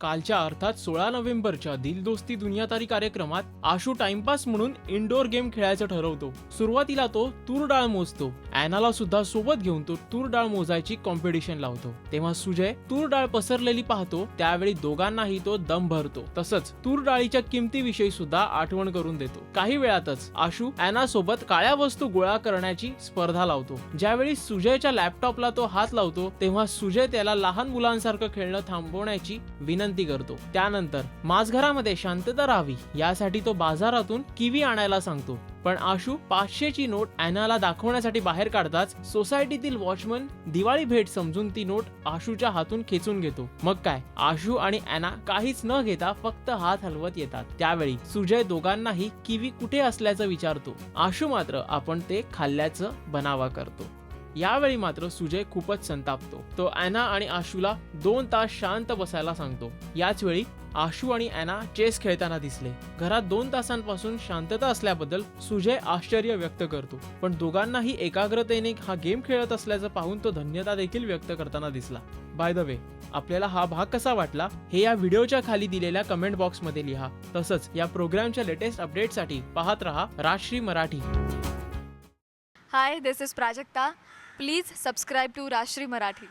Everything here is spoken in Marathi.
कालच्या अर्थात 16 नोव्हेंबरच्या दिल दोस्ती दुनियादारी कार्यक्रमात आशू टाइमपास म्हणून इंडोर गेम खेळायचं ठरवतो. सुरुवातीला तो तूर डाळ मोजतो. अॅनाला सुद्धा सोबत घेऊन तो तूर डाळ मोजायची कॉम्पिटिशन लावतो. तेव्हा सुजय तूर डाळ पसरलेली पाहतो. त्यावेळी दोघांनाही तो दम भरतो. तसंच तूर डाळीच्या किमतीविषयी सुद्धा आठवण करून देतो. काही वेळातच आशू अॅना सोबत काळ्या वस्तू गोळा करण्याची स्पर्धा लावतो. ज्यावेळी सुजयच्या लॅपटॉपला तो हात लावतो तेव्हा सुजय त्याला लहान मुलांसारखं खेळणं थांबवण्याची विनंती करतो. त्यानंतर माझघरामध्ये शांतता राहावी यासाठी तो बाजारातून किवी आणायला सांगतो. पण आशू 500 ची नोट अॅनाला दाखवण्यासाठी बाहेर काढताच सोसायटीतील वॉचमन दिवाळी भेट समजून ती नोट आशूच्या हातून खेचून घेतो. मग काय, आशू आणि अॅना काहीच न घेता फक्त हात हलवत येतात. त्यावेळी सुजय दोघांनाही किवी कुठे असल्याचं विचारतो. आशू मात्र आपण ते खाल्ल्याचं बनावा करतो. यावेळी मात्र सुजय खूपच संतापतो. तो अॅना आणि आशूला 2 तास शांत बसायला सांगतो. याच वेळी आशू आणि अॅना चेस खेळताना दिसले. घरात 2 तासांपासून शांतता असल्याबद्दल सुजय आश्चर्य व्यक्त करतो. पण दोघांनाही एकाग्रतेने हा गेम खेळत असल्याचं पाहून तो धन्यता देखील व्यक्त करताना दिसला. बाय द वे, आपल्याला हा भाग कसा वाटला हे या व्हिडिओच्या खाली दिलेल्या कमेंट बॉक्स मध्ये लिहा. तसंच या प्रोग्रामच्या लेटेस्ट अपडेटसाठी पाहत रहा Rajshri Marathi. Hi, this is Prajakta. Please subscribe to Rashri Marathi.